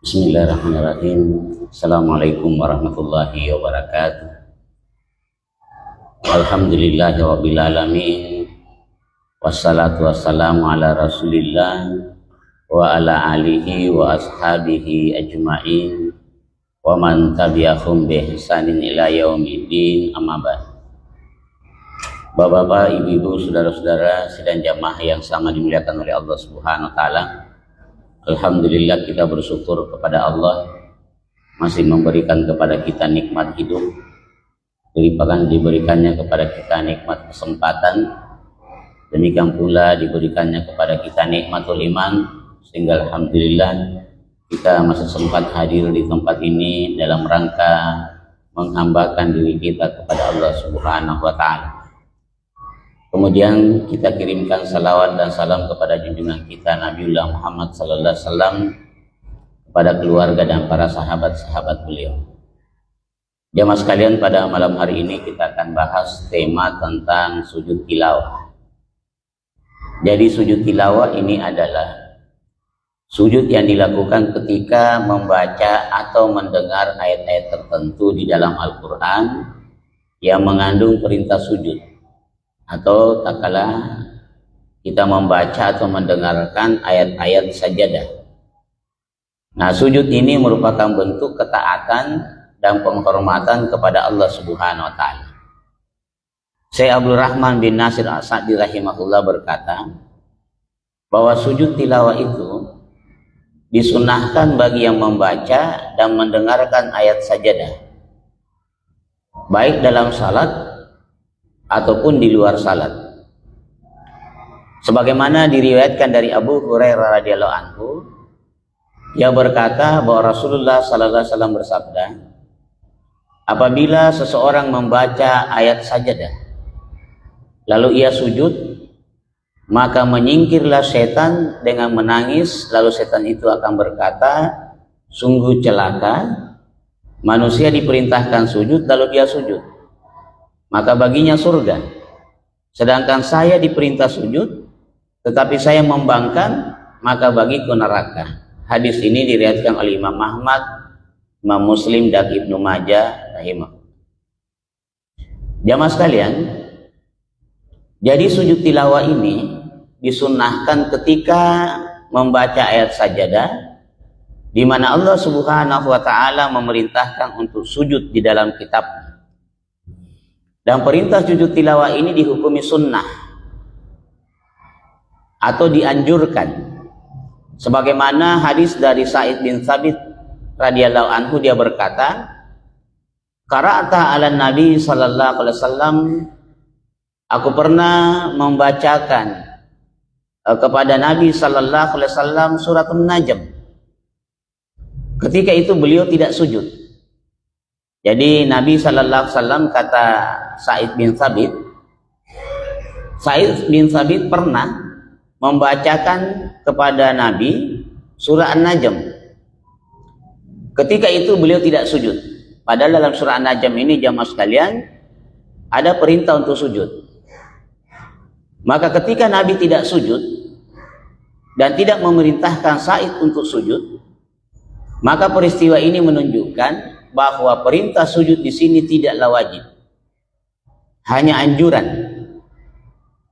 Bismillahirrahmanirrahim. Assalamualaikum warahmatullahi wabarakatuh. Alhamdulillahirabbil alamin. Wassalatu wassalamu ala Rasulillah wa ala alihi wa ashabihi ajma'in wa man tabi'ahum bi ihsanin ila yaumiddin, amma ba'd. Bapak-bapak, ibu-ibu, saudara-saudara sidang jamaah yang sangat dimuliakan oleh Allah Subhanahu wa taala. Alhamdulillah, kita bersyukur kepada Allah masih memberikan kepada kita nikmat hidup, diberikannya kepada kita nikmat kesempatan, demikian pula diberikannya kepada kita nikmatul iman, sehingga alhamdulillah kita masih sempat hadir di tempat ini dalam rangka menghambakan diri kita kepada Allah Subhanahu wa taala. Kemudian kita kirimkan salawat dan salam kepada junjungan kita Nabiullah Muhammad sallallahu alaihi wasallam, kepada keluarga dan para sahabat-sahabat beliau. Jamaah sekalian, pada malam hari ini kita akan bahas tema tentang sujud tilawah. Jadi sujud tilawah ini adalah sujud yang dilakukan ketika membaca atau mendengar ayat-ayat tertentu di dalam Al-Quran yang mengandung perintah sujud, atau tak kalah kita membaca atau mendengarkan ayat-ayat sajadah. Nah, sujud ini merupakan bentuk ketaatan dan penghormatan kepada Allah Subhanahu wa taala. Syekh Abdul Rahman bin Nasir As-Sa'di rahimahullah berkata bahwa sujud tilawah itu disunahkan bagi yang membaca dan mendengarkan ayat sajadah, baik dalam salat ataupun di luar salat. Sebagaimana diriwayatkan dari Abu Hurairah radhiyallahu anhu, yang berkata bahwa Rasulullah sallallahu alaihi wasallam bersabda, apabila seseorang membaca ayat sajadah lalu ia sujud, maka menyingkirlah setan dengan menangis, lalu setan itu akan berkata, sungguh celaka manusia diperintahkan sujud lalu dia sujud, maka baginya surga, sedangkan saya diperintah sujud tetapi saya membangkang, maka bagiku neraka. Hadis ini diriwayatkan oleh Imam Ahmad, Imam Muslim, dan Ibnu Majah rahimahullah. Jamaah sekalian, jadi sujud tilawah ini disunnahkan ketika membaca ayat sajadah, di mana Allah Subhanahu wa taala memerintahkan untuk sujud di dalam kitab. Dan perintah sujud tilawah ini dihukumi sunnah atau dianjurkan, sebagaimana hadis dari Sa'id bin Thabit radhiyallahu anhu, dia berkata, qara'ata 'alan Nabi sallallahu alaihi wasallam, aku pernah membacakan kepada Nabi sallallahu alaihi wasallam surat An-Najm. Ketika itu beliau tidak sujud. Jadi Nabi sallallahu alaihi wasallam, kata Sa'id bin Thabit pernah membacakan kepada Nabi surah An-Najm. Ketika itu beliau tidak sujud. Padahal dalam surah An-Najm ini, jamaah sekalian, ada perintah untuk sujud. Maka ketika Nabi tidak sujud dan tidak memerintahkan Sa'id untuk sujud, maka peristiwa ini menunjukkan bahwa perintah sujud di sini tidaklah wajib, hanya anjuran.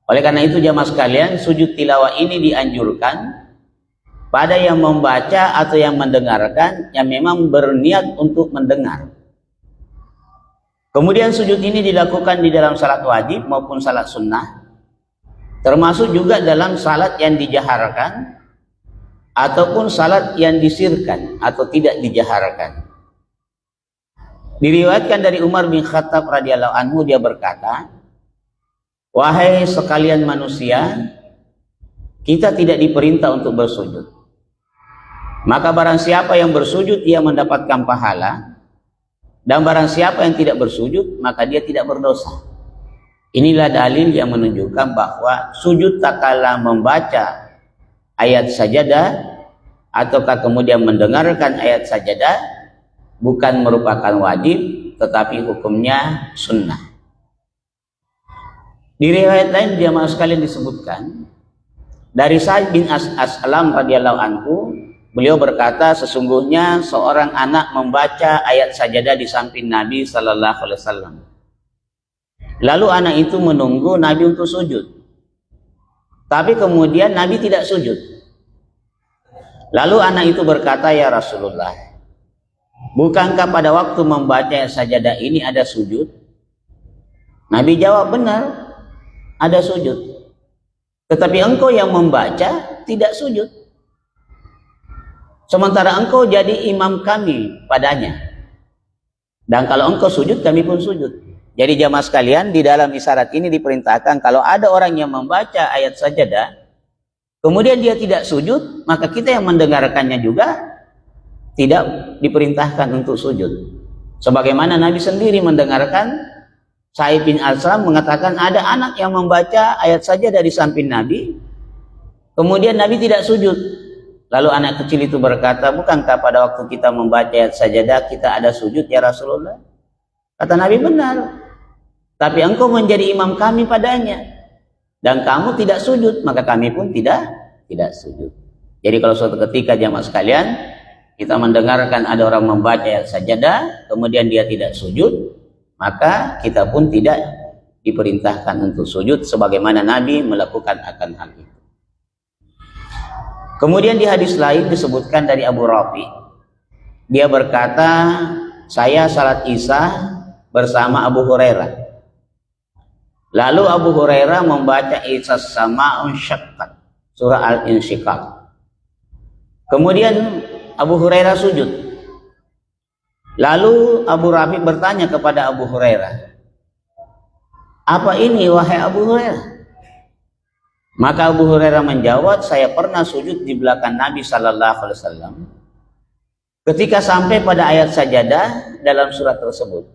Oleh karena itu jamaah sekalian, sujud tilawah ini dianjurkan pada yang membaca atau yang mendengarkan yang memang berniat untuk mendengar. Kemudian sujud ini dilakukan di dalam salat wajib maupun salat sunnah, termasuk juga dalam salat yang dijaharkan ataupun salat yang disirkan atau tidak dijaharkan. Diriwayatkan dari Umar bin Khattab radhiyallahu anhu, dia berkata, wahai sekalian manusia, kita tidak diperintah untuk bersujud. Maka barang siapa yang bersujud, ia mendapatkan pahala, dan barang siapa yang tidak bersujud, maka dia tidak berdosa. Inilah dalil yang menunjukkan bahwa sujud tak kala membaca ayat sajadah ataukah kemudian mendengarkan ayat sajadah bukan merupakan wajib, tetapi hukumnya sunnah. Di riwayat lain jamaah sekalian disebutkan Dari Sa'id bin As'alam radhiyallahu anhu, beliau berkata, sesungguhnya seorang anak membaca ayat sajadah di samping Nabi sallallahu alaihi wasallam. Lalu anak itu menunggu Nabi untuk sujud. Tapi kemudian Nabi tidak sujud. Lalu anak itu berkata, ya Rasulullah, bukankah pada waktu membaca ayat sajadah ini ada sujud? Nabi jawab, benar, ada sujud. Tetapi engkau yang membaca tidak sujud. Sementara engkau jadi imam kami padanya. Dan kalau engkau sujud, kami pun sujud. Jadi jamaah sekalian, di dalam isyarat ini diperintahkan kalau ada orang yang membaca ayat sajadah, kemudian dia tidak sujud, maka kita yang mendengarkannya juga tidak diperintahkan untuk sujud. Sebagaimana Nabi sendiri mendengarkan Sa'id bin As'alam mengatakan ada anak yang membaca ayat saja dari samping Nabi, kemudian Nabi tidak sujud. Lalu anak kecil itu berkata, bukankah pada waktu kita membaca ayat sajadah kita ada sujud ya Rasulullah? Kata Nabi, benar. Tapi engkau menjadi imam kami padanya dan kamu tidak sujud, maka kami pun tidak sujud. Jadi kalau suatu ketika jamaah sekalian kita mendengarkan ada orang membaca ayat sajadah, kemudian dia tidak sujud, maka kita pun tidak diperintahkan untuk sujud sebagaimana Nabi melakukan akan hal itu. Kemudian di hadis lain disebutkan dari Abu Rafi. Dia berkata, saya salat Isya bersama Abu Hurairah. Lalu Abu Hurairah membaca Isya sama'un syaqqat, surah Al-Insyiqaq. Kemudian Abu Hurairah sujud. Lalu Abu Rafi bertanya kepada Abu Hurairah, apa ini wahai Abu Hurairah? Maka Abu Hurairah menjawab, saya pernah sujud di belakang Nabi sallallahu alaihi wasallam ketika sampai pada ayat sajadah dalam surat tersebut.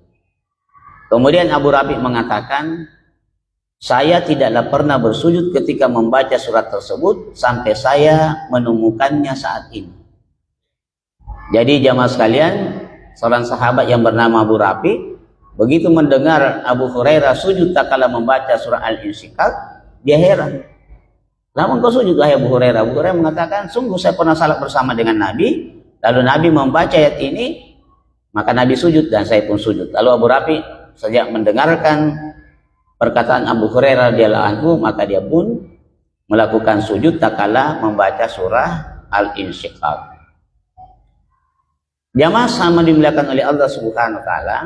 Kemudian Abu Rafi mengatakan, saya tidaklah pernah bersujud ketika membaca surat tersebut sampai saya menemukannya saat ini. Jadi jamaah sekalian, seorang sahabat yang bernama Abu Rafi begitu mendengar Abu Hurairah sujud tatkala membaca surah Al-Insyiqaq, dia heran. Namun kau sujud wahai Abu Hurairah? Abu Hurairah mengatakan, sungguh saya pernah salat bersama dengan Nabi, lalu Nabi membaca ayat ini, maka Nabi sujud dan saya pun sujud. Lalu Abu Rafi sejak mendengarkan perkataan Abu Hurairah radhiyallahu anhu, maka dia pun melakukan sujud tatkala membaca surah Al-Insyiqaq. Jamaah sama dimuliakan oleh Allah Subhanahu wa taala,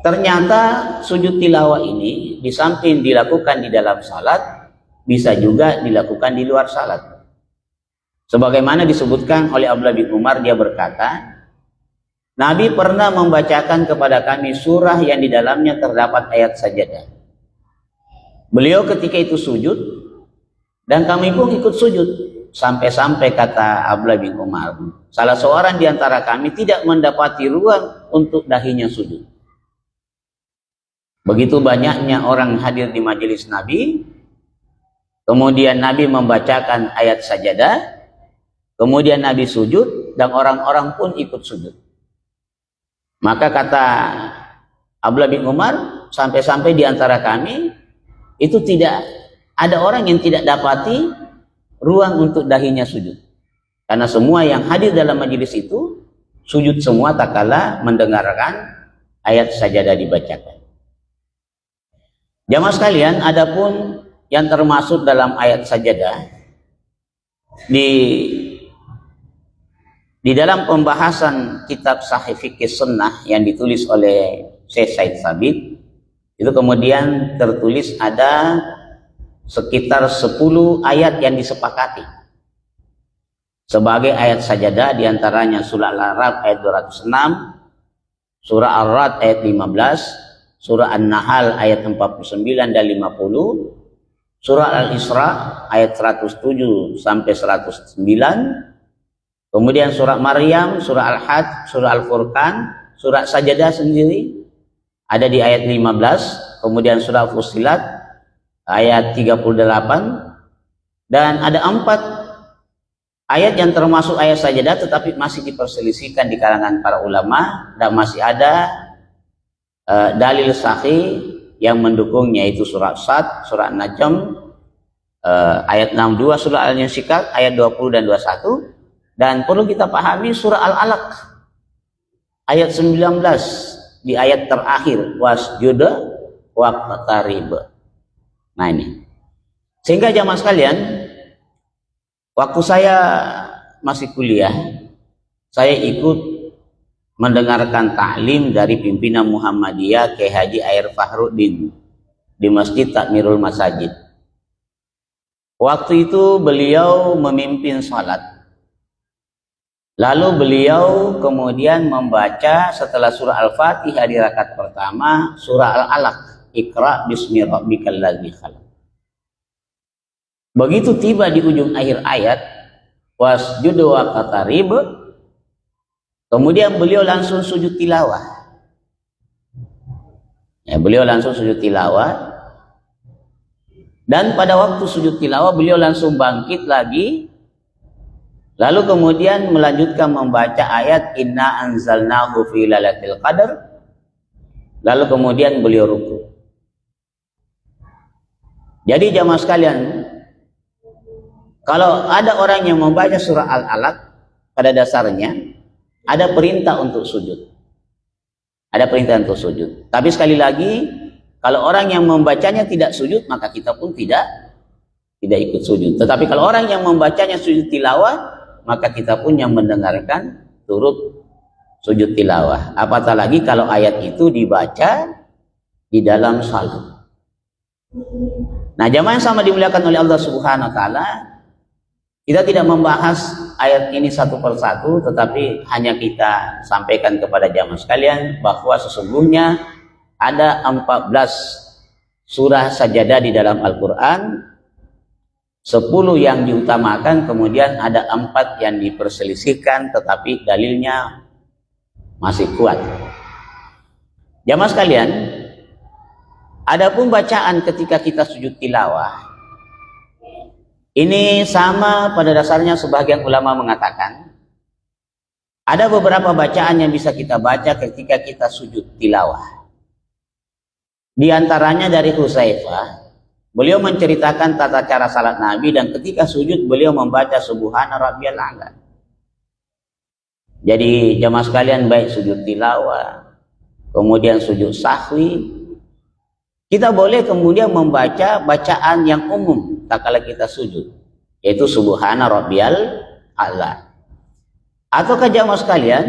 ternyata sujud tilawah ini di samping dilakukan di dalam salat, bisa juga dilakukan di luar salat. Sebagaimana disebutkan oleh Abdullah bin Umar, dia berkata, Nabi pernah membacakan kepada kami surah yang di dalamnya terdapat ayat sajadah. Beliau ketika itu sujud dan kami pun ikut sujud. Sampai-sampai kata Abdullah bin Umar, salah seorang di antara kami tidak mendapati ruang untuk dahinya sujud. Begitu banyaknya orang hadir di majelis Nabi, kemudian Nabi membacakan ayat sajadah, kemudian Nabi sujud dan orang-orang pun ikut sujud. Maka kata Abdullah bin Umar, sampai-sampai di antara kami itu tidak ada orang yang tidak dapati ruang untuk dahinya sujud. Karena semua yang hadir dalam majelis itu sujud semua tatkala mendengarkan ayat sajadah dibacakan. Jamaah sekalian, adapun yang termasuk dalam ayat sajadah di dalam pembahasan kitab Sahih Fikih Sunnah yang ditulis oleh Syekh Said Sabit, itu kemudian tertulis ada sekitar 10 ayat yang disepakati sebagai ayat sajadah, diantaranya surah Al-A'raf ayat 206, surah Ar-Ra'd ayat 15, surah An-Nahl ayat 49 dan 50, surah Al-Isra ayat 107 sampai 109, kemudian surah Maryam, surah Al-Hajj, surah Al-Furqan, surah Sajadah sendiri ada di ayat 15, kemudian surah Fussilat ayat 38, dan ada 4 ayat yang termasuk ayat sajadah tetapi masih diperselisihkan di kalangan para ulama dan masih ada dalil sahih yang mendukungnya, yaitu surah Sad, surah Najm, ayat 62 surah Al-Insyikak ayat 20 dan 21, dan perlu kita pahami surah Al-Alaq ayat 19 di ayat terakhir, wasjud waqtarib. Nah ini, sehingga jamaah sekalian, waktu saya masih kuliah, saya ikut mendengarkan taklim dari pimpinan Muhammadiyah Kiai Haji Air Fakhruddin di Masjid Takmirul Masajid. Waktu itu beliau memimpin salat. Lalu beliau kemudian membaca setelah surah Al-Fatihah di rakaat pertama surah Al-Alaq, Iqra bismi rabbikal ladzi khalaq. Begitu tiba di ujung akhir ayat wasjud waqtarib, kemudian beliau langsung sujud tilawah. Ya, beliau langsung sujud tilawah. Dan pada waktu sujud tilawah beliau langsung bangkit lagi. Lalu kemudian melanjutkan membaca ayat inna anzalnahu fi lailatul qadar. Lalu kemudian beliau ruku. Jadi jamaah sekalian, kalau ada orang yang membaca surah Al-Alaq, pada dasarnya ada perintah untuk sujud. Ada perintah untuk sujud. Tapi sekali lagi, kalau orang yang membacanya tidak sujud, maka kita pun tidak ikut sujud. Tetapi kalau orang yang membacanya sujud tilawah, maka kita pun yang mendengarkan turut sujud tilawah. Apatah lagi kalau ayat itu dibaca di dalam salat. Nah, jamaah yang sama dimuliakan oleh Allah Subhanahu wa taala, kita tidak membahas ayat ini satu persatu, tetapi hanya kita sampaikan kepada jamaah sekalian bahwa sesungguhnya ada 14 surah sajadah di dalam Al-Quran, 10 yang diutamakan, kemudian ada 4 yang diperselisihkan tetapi dalilnya masih kuat. Jamaah sekalian, adapun bacaan ketika kita sujud tilawah, ini sama pada dasarnya sebagian ulama mengatakan ada beberapa bacaan yang bisa kita baca ketika kita sujud tilawah. Di antaranya dari Hudzaifah, beliau menceritakan tata cara salat Nabi dan ketika sujud beliau membaca subhana rabbiyal a'la. Jadi jamaah sekalian, baik sujud tilawah, kemudian sujud sahwi, kita boleh kemudian membaca bacaan yang umum tak kala kita sujud, yaitu subhana rabbiyal a'la. Ataukah jamaah sekalian,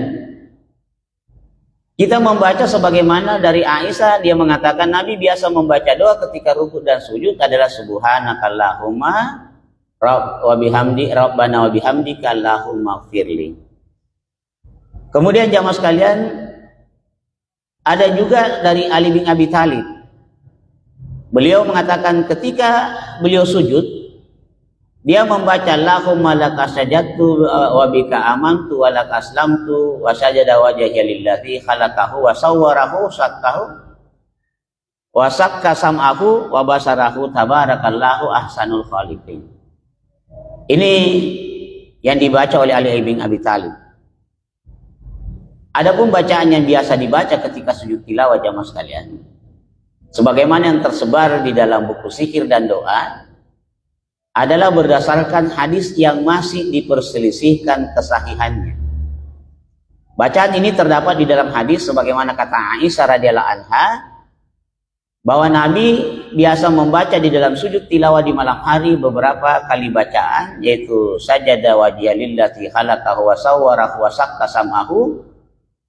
kita membaca sebagaimana dari Aisyah, dia mengatakan Nabi biasa membaca doa ketika rukuk dan sujud adalah subhanakallahumma wa bihamdi rabbana wa bihamdika allahumma firli. Kemudian jamaah sekalian, ada juga dari Ali bin Abi Thalib. Beliau mengatakan ketika beliau sujud, dia membaca Allahumma laka sajadtu wa bika amantu wa laka aslamtu wa sajada wajhiya lillazi khalaqahu wa sawwarahu sakkahu wa sakka sam'ahu wa basarahu tabarakallahu ahsanul khaliqin. Ini yang dibaca oleh Ali bin Abi Thalib. Adapun bacaan yang biasa dibaca ketika sujud tilawah jamaah sekalian, sebagaimana yang tersebar di dalam buku Sihir dan Doa, adalah berdasarkan hadis yang masih diperselisihkan kesahihannya. Bacaan ini terdapat di dalam hadis sebagaimana kata Aisyah radhiyallahu anha, bahwa Nabi biasa membaca di dalam sujud tilawah di malam hari beberapa kali bacaan, yaitu sajada wajhiya lillazi khalaqahu wa sawwarahu wa sakka sam'ahu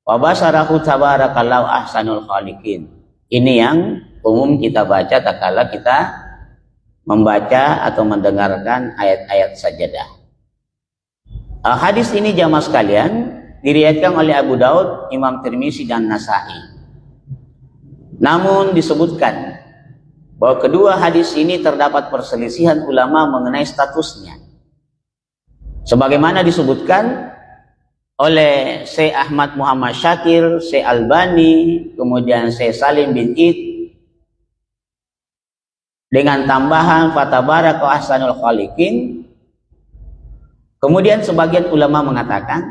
wa basarahu tabarakallahu ahsanul khaliqin. Ini yang umum kita baca tak kala kita membaca atau mendengarkan ayat-ayat sajadah. Hadis ini jamaah sekalian diriwayatkan oleh Abu Daud, Imam Tirmizi dan Nasa'i. Namun disebutkan bahwa kedua hadis ini terdapat perselisihan ulama mengenai statusnya. Sebagaimana disebutkan oleh Syekh Ahmad Muhammad Syakir, Syekh Albani, kemudian Syekh Salim bin Id, dengan tambahan fatabaraka ahsanul khaliqin. Kemudian sebagian ulama mengatakan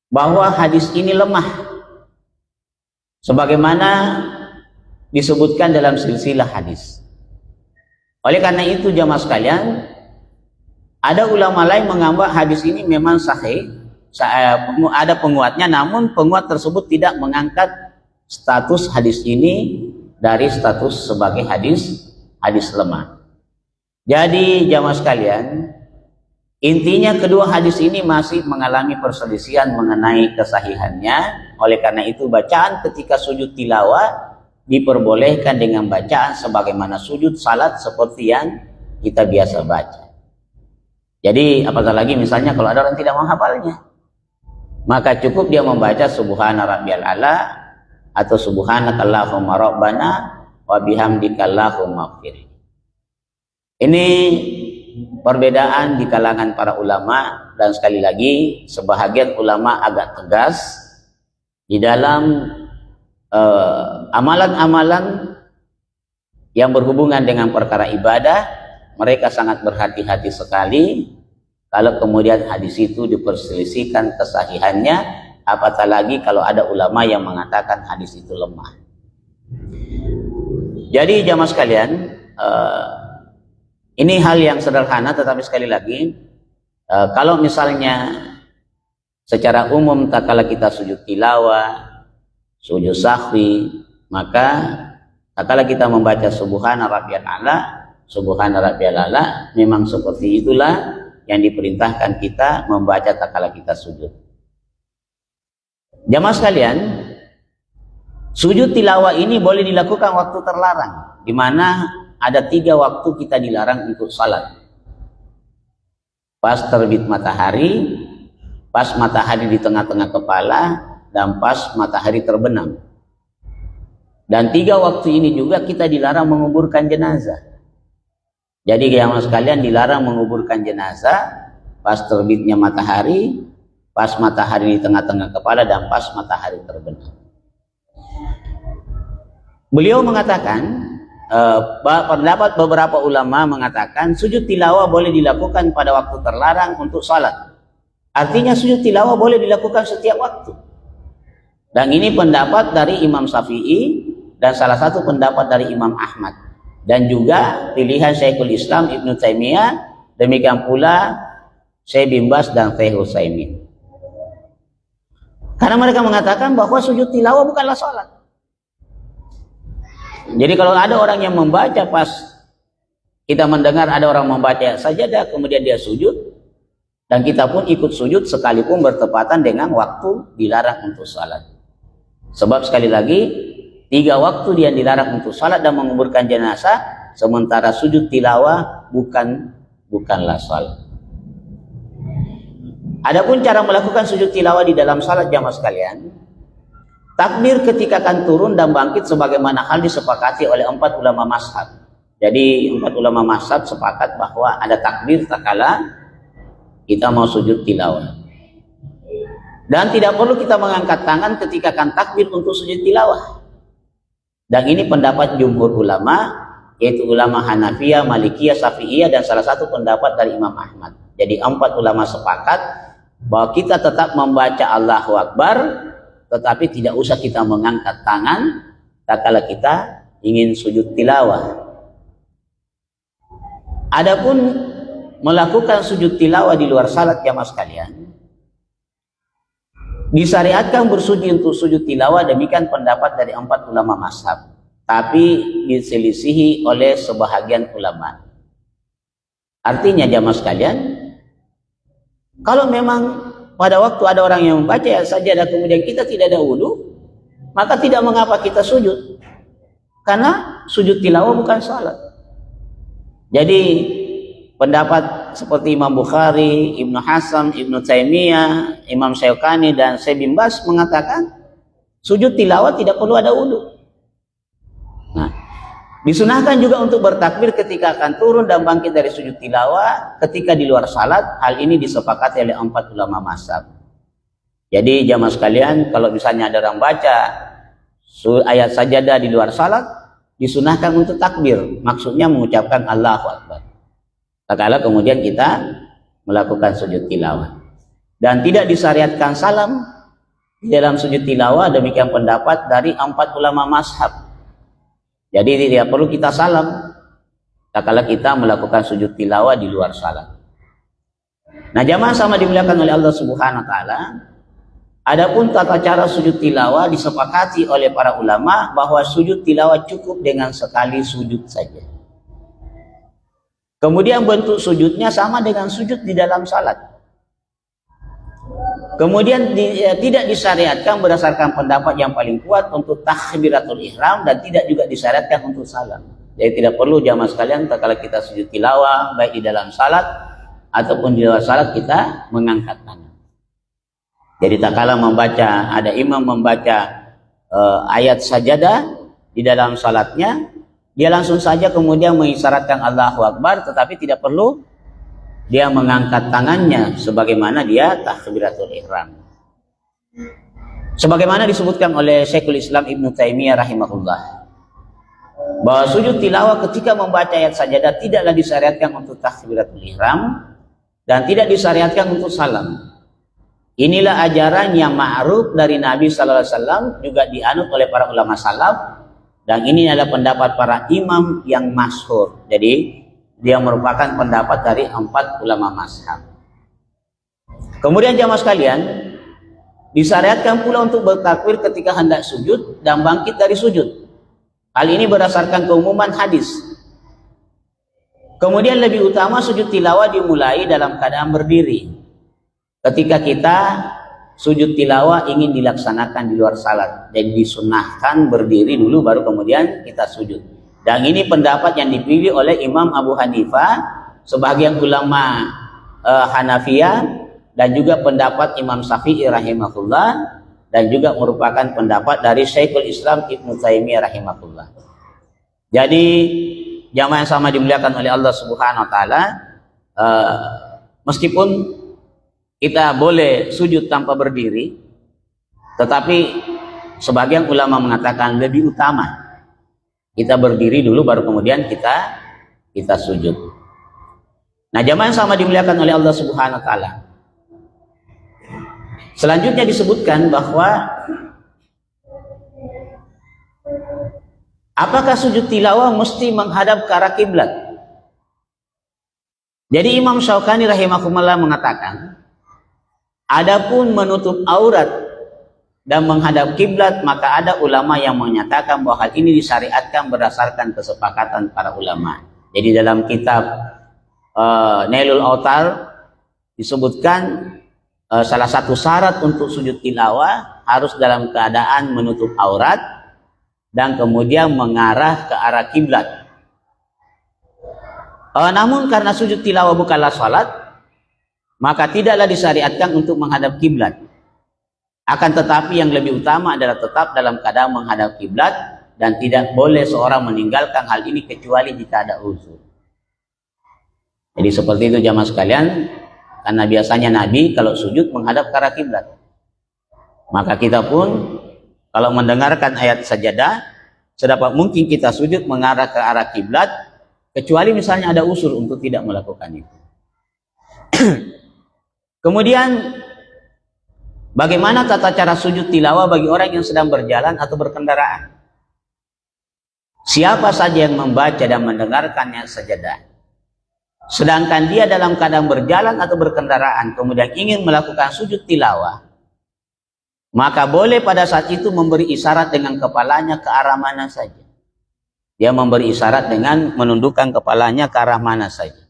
bahwa hadis ini lemah sebagaimana disebutkan dalam silsilah hadis. Oleh karena itu jamaah sekalian, ada ulama lain menganggap hadis ini memang sahih, ada penguatnya, namun penguat tersebut tidak mengangkat status hadis ini dari status sebagai hadis lemah. Jadi jamaah sekalian, intinya kedua hadis ini masih mengalami perselisihan mengenai kesahihannya. Oleh karena itu bacaan ketika sujud tilawah diperbolehkan dengan bacaan sebagaimana sujud salat seperti yang kita biasa baca. Jadi apatah lagi misalnya kalau ada orang tidak menghafalnya, maka cukup dia membaca subhana rabbiyal a'la atau subhanakallahumma rabbana wa bihamdikallahumma ighfir. Ini perbedaan di kalangan para ulama, dan sekali lagi sebahagian ulama agak tegas di dalam amalan-amalan yang berhubungan dengan perkara ibadah. Mereka sangat berhati-hati sekali kalau kemudian hadis itu diperselisihkan kesahihannya, apatah lagi kalau ada ulama yang mengatakan hadis itu lemah. Jadi jamaah sekalian, ini hal yang sederhana, tetapi sekali lagi kalau misalnya secara umum tak kala kita sujud tilawah, sujud sahwi, maka tak kala kita membaca subhana rabbiyal a'la, subhana rabbiyal a'la, memang seperti itulah yang diperintahkan kita membaca tak kala kita sujud. Jamaah sekalian, sujud tilawah ini boleh dilakukan waktu terlarang, di mana ada 3 waktu kita dilarang untuk salat. Pas terbit matahari, pas matahari di tengah-tengah kepala, dan pas matahari terbenam. Dan 3 waktu ini juga kita dilarang menguburkan jenazah. Jadi jamaah sekalian, dilarang menguburkan jenazah pas terbitnya matahari, pas matahari di tengah-tengah kepala, dan pas matahari terbenam. Beliau mengatakan, pendapat beberapa ulama mengatakan sujud tilawah boleh dilakukan pada waktu terlarang untuk salat. Artinya sujud tilawah boleh dilakukan setiap waktu. Dan ini pendapat dari Imam Syafi'i dan salah satu pendapat dari Imam Ahmad, dan juga pilihan Syekhul Islam Ibnu Taimiyah, demikian pula Syekh bin Baz dan Syekh Utsaimin. Karena mereka mengatakan bahwa sujud tilawah bukanlah salat. Jadi kalau ada orang yang membaca, pas kita mendengar ada orang membaca sajadah kemudian dia sujud, dan kita pun ikut sujud sekalipun bertepatan dengan waktu dilarang untuk salat. Sebab sekali lagi 3 waktu dia dilarang untuk salat dan menguburkan jenazah, sementara sujud tilawah bukanlah salat. Adapun cara melakukan sujud tilawah di dalam salat jamaah sekalian, takbir ketika akan turun dan bangkit sebagaimana hal disepakati oleh 4 ulama mazhab. Jadi 4 ulama mazhab sepakat bahwa ada takbir tatkala kita mau sujud tilawah. Dan tidak perlu kita mengangkat tangan ketika akan takbir untuk sujud tilawah. Dan ini pendapat jumhur ulama, yaitu ulama Hanafiyah, Malikiyah, Syafi'iyah, dan salah satu pendapat dari Imam Ahmad. Jadi 4 ulama sepakat bahwa kita tetap membaca Allahu Akbar, tetapi tidak usah kita mengangkat tangan tatkala kita ingin sujud tilawah. Adapun melakukan sujud tilawah di luar salat jamaah sekalian, disyariatkan bersujud untuk sujud tilawah, demikian pendapat dari 4 ulama mazhab, tapi diselisihi oleh sebahagian ulama. Artinya jamaah sekalian, kalau memang pada waktu ada orang yang membaca sajadah kemudian kita tidak ada wudu, maka tidak mengapa kita sujud, karena sujud tilawah bukan salat. Jadi pendapat seperti Imam Bukhari, Ibnu Hasan, Ibnu Taimiyah, Imam Syaukani, dan Syekh bin Baz mengatakan sujud tilawah tidak perlu ada wudu. Nah, disunahkan juga untuk bertakbir ketika akan turun dan bangkit dari sujud tilawah ketika di luar salat. Hal ini disepakati oleh 4 ulama mazhab. Jadi jamaah sekalian, kalau misalnya ada orang baca ayat sajadah di luar salat, disunahkan untuk takbir, maksudnya mengucapkan Allahu Akbar. Tatkala kemudian kita melakukan sujud tilawah, dan tidak disyariatkan salam di dalam sujud tilawah, demikian pendapat dari 4 ulama mazhab. Jadi tidak perlu kita salam tak kala kita melakukan sujud tilawah di luar salat. Nah, jamaah sama dimuliakan oleh Allah Subhanahu wa taala, adapun tata cara sujud tilawah disepakati oleh para ulama bahwa sujud tilawah cukup dengan sekali sujud saja. Kemudian bentuk sujudnya sama dengan sujud di dalam salat. Kemudian tidak disyariatkan berdasarkan pendapat yang paling kuat untuk takbiratul ihram, dan tidak juga disyariatkan untuk salam. Jadi tidak perlu jamaah sekalian tatkala kita sujud tilawah baik di dalam salat ataupun di luar salat kita mengangkat tangan. Jadi tatkala membaca, ada imam membaca ayat sajadah di dalam salatnya, dia langsung saja kemudian mengisyaratkan Allahu Akbar, tetapi tidak perlu dia mengangkat tangannya sebagaimana dia takbiratul ihram. Sebagaimana disebutkan oleh Syekhul Islam Ibnu Taimiyah rahimahullah, bahwa sujud tilawah ketika membaca ayat sajadah tidaklah disyariatkan untuk takbiratul ihram dan tidak disyariatkan untuk salam. Inilah ajaran yang ma'ruf dari Nabi sallallahu alaihi wasallam, juga dianut oleh para ulama salaf, dan ini adalah pendapat para imam yang masyhur. Jadi dia merupakan pendapat dari 4 ulama mazhab. Kemudian jamaah sekalian, disyariatkan pula untuk bertakbir ketika hendak sujud dan bangkit dari sujud. Hal ini berdasarkan keumuman hadis. Kemudian lebih utama sujud tilawah dimulai dalam keadaan berdiri. Ketika kita sujud tilawah ingin dilaksanakan di luar salat, jadi disunahkan berdiri dulu baru kemudian kita sujud. Dan ini pendapat yang dipilih oleh Imam Abu Hanifah, sebagian ulama Hanafiyah, dan juga pendapat Imam Syafi'i rahimahullah, dan juga merupakan pendapat dari Syekhul Islam Ibnu Taimiyah rahimahullah. Jadi jamaah yang sama dimuliakan oleh Allah Subhanahu wa taala, meskipun kita boleh sujud tanpa berdiri, tetapi sebagian ulama mengatakan lebih utama kita berdiri dulu baru kemudian kita sujud. Nah, jamaah yang sama dimuliakan oleh Allah Subhanahu wa taala, selanjutnya disebutkan bahwa apakah sujud tilawah mesti menghadap ke arah kiblat? Jadi Imam Syaukani rahimahumullah mengatakan, adapun menutup aurat dan menghadap kiblat, maka ada ulama yang menyatakan bahwa hal ini disyariatkan berdasarkan kesepakatan para ulama. Jadi dalam kitab Nailul Autar disebutkan salah satu syarat untuk sujud tilawah harus dalam keadaan menutup aurat dan kemudian mengarah ke arah kiblat. Namun karena sujud tilawah bukanlah salat, maka tidaklah disyariatkan untuk menghadap kiblat. Akan tetapi yang lebih utama adalah tetap dalam keadaan menghadap kiblat, dan tidak boleh seorang meninggalkan hal ini kecuali jika ada uzur. Jadi seperti itu jamaah sekalian, karena biasanya Nabi kalau sujud menghadap ke arah kiblat. Maka kita pun kalau mendengarkan ayat sajadah, sedapat mungkin kita sujud mengarah ke arah kiblat, kecuali misalnya ada usul untuk tidak melakukan itu. Kemudian bagaimana tata cara sujud tilawah bagi orang yang sedang berjalan atau berkendaraan? Siapa saja yang membaca dan mendengarkannya sajadah, sedangkan dia dalam keadaan berjalan atau berkendaraan, kemudian ingin melakukan sujud tilawah, maka boleh pada saat itu memberi isyarat dengan kepalanya ke arah mana saja. Dia memberi isyarat dengan menundukkan kepalanya ke arah mana saja.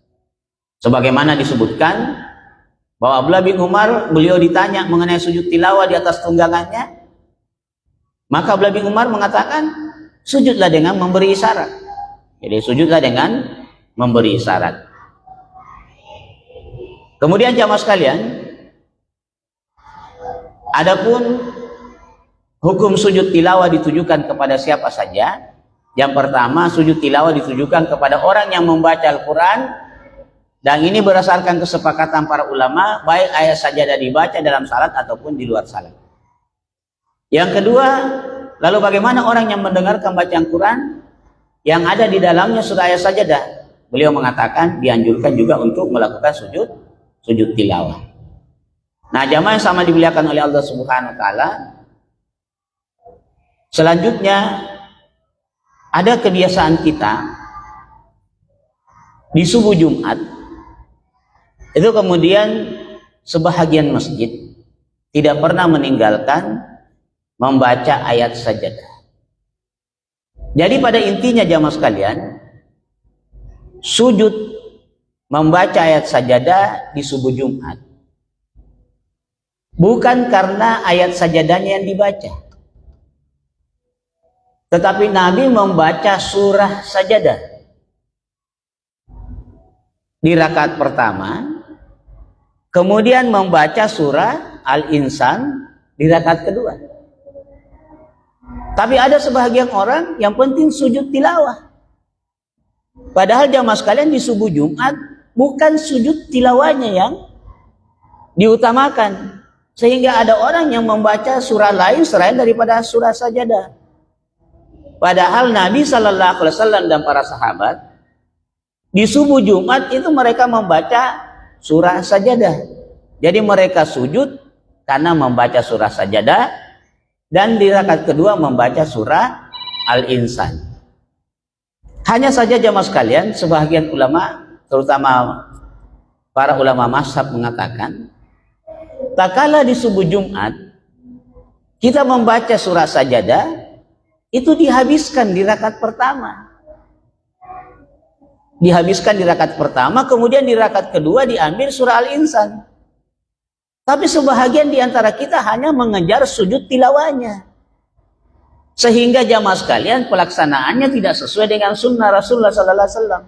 Sebagaimana disebutkan bahwa Abdullah bin Umar, beliau ditanya mengenai sujud tilawah di atas tunggangannya, maka Abdullah bin Umar mengatakan, sujudlah dengan memberi isyarat. Jadi sujudlah dengan memberi isyarat. Kemudian jamaah sekalian, adapun hukum sujud tilawah ditujukan kepada siapa saja? Yang pertama, sujud tilawah ditujukan kepada orang yang membaca Al-Quran, dan ini berdasarkan kesepakatan para ulama, baik ayat sajadah dibaca dalam salat ataupun di luar salat. Yang kedua, lalu bagaimana orang yang mendengarkan bacaan Quran yang ada di dalamnya surah ayat sajadah? Beliau mengatakan dianjurkan juga untuk melakukan sujud tilawah. Nah, jamaah yang sama dimuliakan oleh Allah Subhanahu wa taala, selanjutnya ada kebiasaan kita di subuh Jumat itu kemudian sebahagian masjid tidak pernah meninggalkan membaca ayat sajadah. Jadi pada intinya jamaah sekalian, sujud membaca ayat sajadah di subuh Jumat bukan karena ayat sajadahnya yang dibaca, tetapi Nabi membaca surah sajadah di rakaat pertama, kemudian membaca surah Al-Insan di rakaat kedua. Tapi ada sebahagian orang yang penting sujud tilawah. Padahal jamaah sekalian di subuh Jumat bukan sujud tilawahnya yang diutamakan. Sehingga ada orang yang membaca surah lain selain daripada surah sajadah. Padahal Nabi SAW dan para sahabat di subuh Jumat itu mereka membaca surah sajadah. Jadi mereka sujud karena membaca surah sajadah, dan di rakaat kedua membaca surah Al-Insan. Hanya saja jamaah sekalian, sebahagian ulama, terutama para ulama mazhab mengatakan, tak kala di subuh Jumat kita membaca surah sajadah, itu dihabiskan di rakaat pertama. Dihabiskan di rakaat pertama, kemudian di rakaat kedua diambil surah Al-Insan. Tapi sebahagian di antara kita hanya mengejar sujud tilawahnya. Sehingga jamaah sekalian pelaksanaannya tidak sesuai dengan sunnah Rasulullah SAW.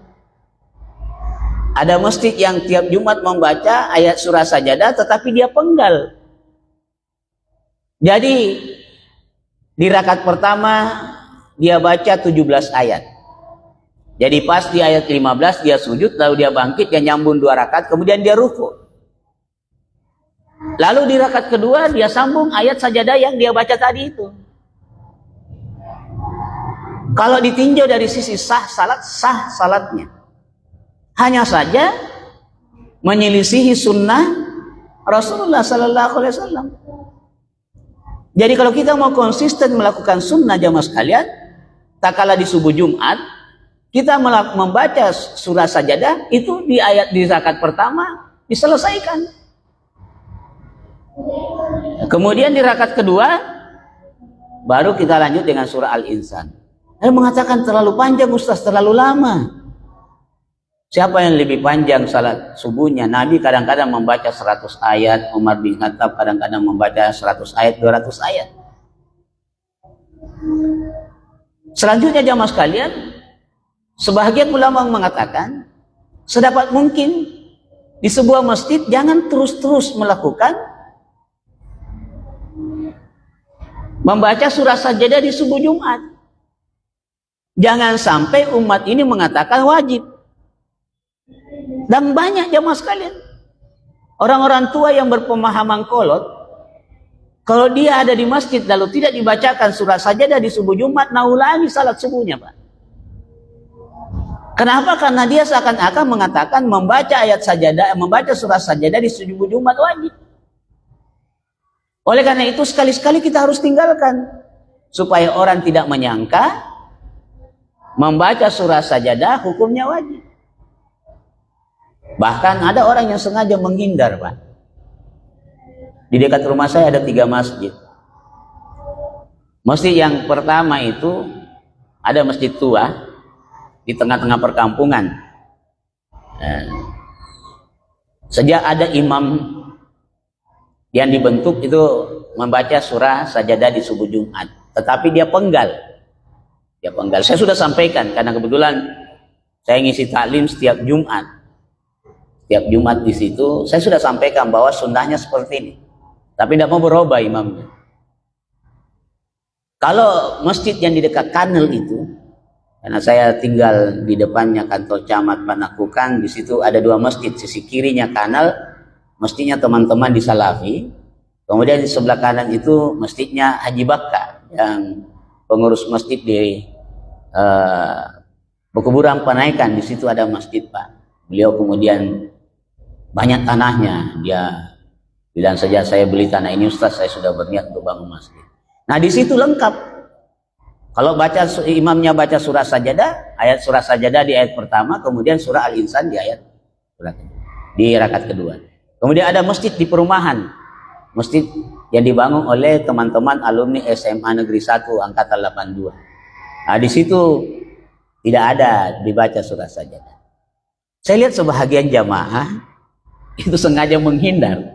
Ada masjid yang tiap Jumat membaca ayat surah sajadah tetapi dia penggal. Jadi di rakaat pertama dia baca 17 ayat. Jadi pas di ayat 15 dia sujud, lalu dia bangkit, dia nyambung 2 rakaat, kemudian dia ruku. Lalu di rakaat kedua dia sambung ayat sajadah yang dia baca tadi itu. Kalau ditinjau dari sisi sah salatnya. Hanya saja menyelisihi sunnah Rasulullah SAW. Jadi kalau kita mau konsisten melakukan sunnah jamaah sekalian, tak kala di subuh Jumat kita membaca surah sajadah itu di ayat di rakaat pertama diselesaikan. Kemudian di rakaat kedua baru kita lanjut dengan surah Al-Insan. Saya mengatakan terlalu panjang Ustaz, terlalu lama. Siapa yang lebih panjang salat subuhnya? Nabi kadang-kadang membaca 100 ayat, Umar bin Khattab kadang-kadang membaca 100 ayat, 200 ayat. Selanjutnya jamaah sekalian, sebahagian ulama mengatakan sedapat mungkin di sebuah masjid jangan terus-terus melakukan membaca surah sajadah di subuh Jumat. Jangan sampai umat ini mengatakan wajib. Dan banyak jamaah sekalian, orang-orang tua yang berpemahaman kolot, kalau dia ada di masjid lalu tidak dibacakan surah sajadah di subuh Jumat, nah ulangi salat subuhnya, Pak. Kenapa? Karena dia seakan-akan mengatakan membaca ayat sajadah, membaca surah sajadah di subuh Jumat wajib. Oleh karena itu sekali-sekali kita harus tinggalkan supaya orang tidak menyangka membaca surah sajadah hukumnya wajib. Bahkan ada orang yang sengaja menghindar, Pak. Di dekat rumah saya ada 3 masjid. Masjid yang pertama itu ada masjid tua di tengah-tengah perkampungan. Sejak ada imam yang dibentuk itu membaca surah sajadah di subuh Jumat, tetapi dia penggal. Saya sudah sampaikan karena kebetulan saya ngisi taklim setiap Jumat. Setiap Jumat di situ saya sudah sampaikan bahwa sunnahnya seperti ini. Tapi tidak mau berubah imamnya. Kalau masjid yang di dekat kanal itu, karena saya tinggal di depannya kantor camat Panakukan, di situ ada 2 masjid, sisi kirinya kanal, masjidnya teman-teman di Salafi, kemudian di sebelah kanan itu masjidnya Haji Bakka, yang pengurus masjid di Pekuburan Panaikan, di situ ada masjid, Pak. Beliau kemudian banyak tanahnya, dia bilang saja saya beli tanah ini Ustaz, saya sudah berniat untuk bangun masjid. Nah di situ lengkap. Kalau imamnya baca surah sajadah, ayat surah sajadah di ayat pertama, kemudian surah Al-Insan di ayat di rakaat kedua. Kemudian ada masjid di perumahan, masjid yang dibangun oleh teman-teman alumni SMA Negeri 1 angkatan 82. Nah, di situ tidak ada dibaca surah sajadah. Saya lihat sebahagian jamaah itu sengaja menghindar.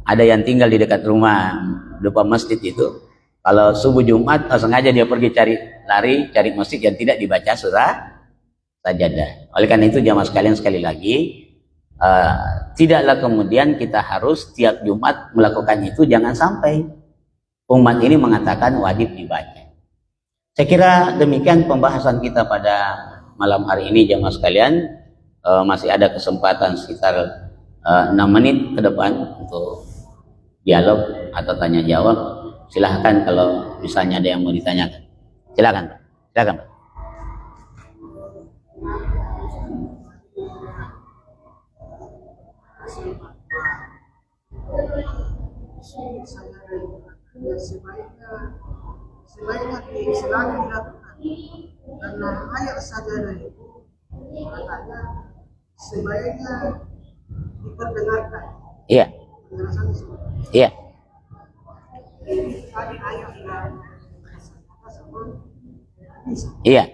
Ada yang tinggal di dekat rumah depan masjid itu, kalau subuh Jumat sengaja dia pergi cari masjid yang tidak dibaca surah sajadah. Oleh karena itu jamaah sekalian, sekali lagi tidaklah kemudian kita harus tiap Jumat melakukan itu. Jangan sampai umat ini mengatakan wajib dibaca. Saya kira demikian pembahasan kita pada malam hari ini jamaah sekalian. Masih ada kesempatan sekitar 6 menit ke depan untuk dialog atau tanya jawab. Silahkan kalau misalnya ada yang mau ditanyakan. Silakan, silakan. Sebaiknya selalu dilakukan karena ayat sajadah itu katanya sebaiknya diperdengarkan. Iya. Iya. Tadi ayat iya.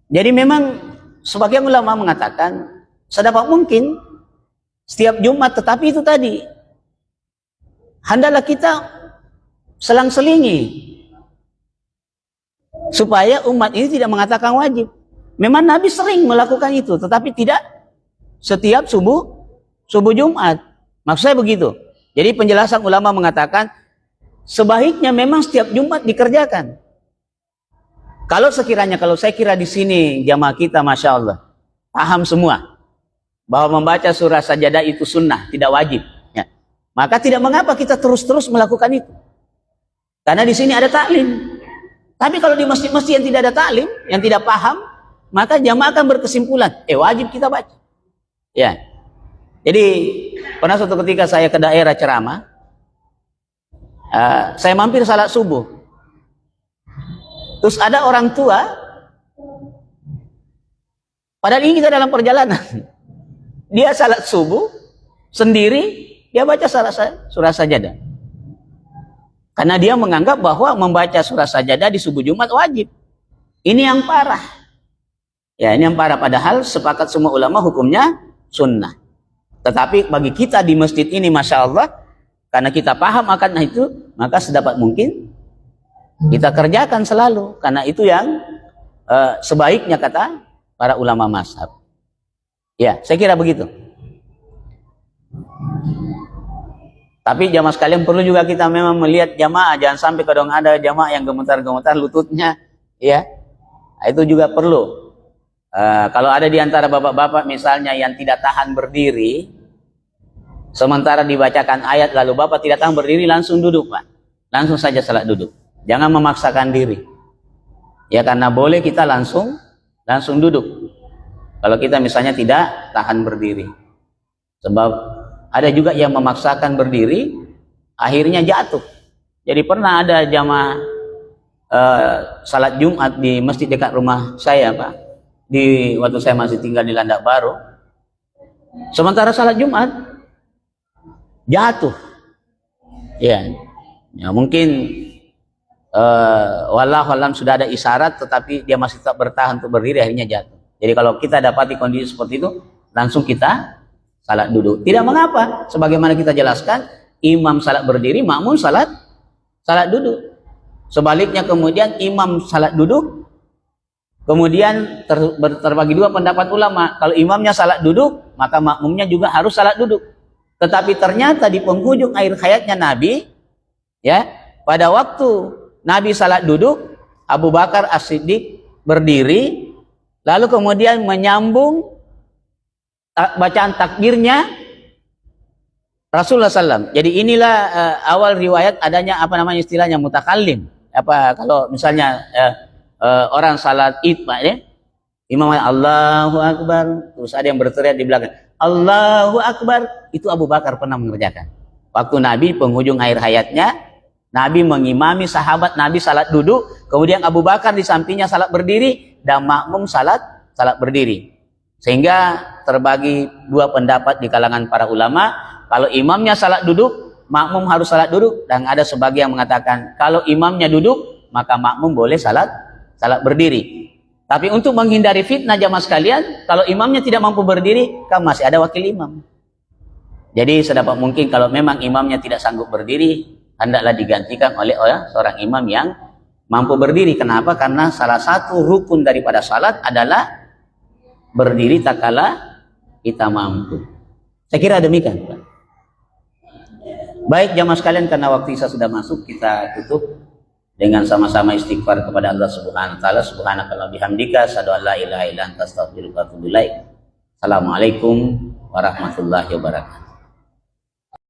Jadi memang sebagian ulama mengatakan sedapat mungkin setiap Jumat, tetapi itu tadi hendaklah kita selang-selingi supaya umat ini tidak mengatakan wajib. Memang Nabi sering melakukan itu, tetapi tidak setiap subuh Jumat. Maksud saya begitu. Jadi penjelasan ulama mengatakan sebaiknya memang setiap Jumat dikerjakan. Kalau sekiranya, kalau saya kira di sini jamaah kita Masya Allah paham semua bahwa membaca surah sajadah itu sunnah, tidak wajib, ya, maka tidak mengapa kita terus-terus melakukan itu. Karena di sini ada taklim. Tapi kalau di masjid-masjid yang tidak ada taklim, yang tidak paham, maka jamaah akan berkesimpulan, wajib kita baca. Ya. Jadi pernah suatu ketika saya ke daerah ceramah, saya mampir salat subuh. Terus ada orang tua, padahal ini kita dalam perjalanan. Dia salat subuh sendiri, dia baca surah sajadah. Karena dia menganggap bahwa membaca surah sajadah di subuh Jumat wajib. Ini yang parah. Ya, ini yang parah. Padahal sepakat semua ulama hukumnya sunnah. Tetapi bagi kita di masjid ini Masya Allah, karena kita paham akan itu, maka sedapat mungkin kita kerjakan selalu. Karena itu yang sebaiknya kata para ulama mazhab. Ya, saya kira begitu. Tapi jamaah sekalian perlu juga kita memang melihat jamaah, jangan sampai kadang ada jamaah yang gemetar-gemetar lututnya, ya. Itu juga perlu. Kalau ada di antara bapak-bapak misalnya yang tidak tahan berdiri, sementara dibacakan ayat lalu bapak tidak tahan berdiri, langsung duduk, Pak. Langsung saja salat duduk. Jangan memaksakan diri. Ya, karena boleh kita langsung duduk. Kalau kita misalnya tidak tahan berdiri. Sebab ada juga yang memaksakan berdiri, akhirnya jatuh. Jadi pernah ada jamaah salat Jumat di masjid dekat rumah saya, Pak. Waktu saya masih tinggal di Landak Baru. Sementara salat Jumat jatuh. Ya mungkin wallahu alam sudah ada isyarat, tetapi dia masih tetap bertahan untuk berdiri, akhirnya jatuh. Jadi kalau kita dapati kondisi seperti itu, langsung kita salat duduk. Tidak mengapa, sebagaimana kita jelaskan, imam salat berdiri, makmum salat duduk. Sebaliknya kemudian imam salat duduk, kemudian terbagi dua pendapat ulama. Kalau imamnya salat duduk, maka makmumnya juga harus salat duduk. Tetapi ternyata di penghujung akhir hayatnya Nabi, ya, pada waktu Nabi salat duduk, Abu Bakar As-Siddiq berdiri, lalu kemudian menyambung bacaan takbirnya Rasulullah SAW. Jadi inilah awal riwayat adanya istilahnya mutakallim. Kalau misalnya orang salat Id, Pak, ya, imam Allahu Akbar, terus ada yang berteriak di belakang Allahu Akbar, itu Abu Bakar pernah mengerjakan. Waktu Nabi penghujung akhir hayatnya, Nabi mengimami sahabat Nabi salat duduk, kemudian Abu Bakar di sampingnya salat berdiri, dan makmum salat berdiri. Sehingga terbagi dua pendapat di kalangan para ulama, kalau imamnya salat duduk, makmum harus salat duduk, dan ada sebagian yang mengatakan kalau imamnya duduk, maka makmum boleh salat berdiri. Tapi untuk menghindari fitnah jamaah sekalian, kalau imamnya tidak mampu berdiri, kan masih ada wakil imam. Jadi sedapat mungkin kalau memang imamnya tidak sanggup berdiri, hendaklah digantikan oleh seorang imam yang mampu berdiri. Kenapa? Karena salah satu rukun daripada salat adalah berdiri tak kala kita mampu. Saya kira demikian. Baik jamaah sekalian, karena waktu Isya sudah masuk, kita tutup dengan sama-sama istighfar kepada Allah Subhanahu wa taala. Subhanakallahumma bihamdika asyhadu an la ilaha illa anta astaghfiruka wa atubu ilaik. Assalamualaikum warahmatullahi wabarakatuh.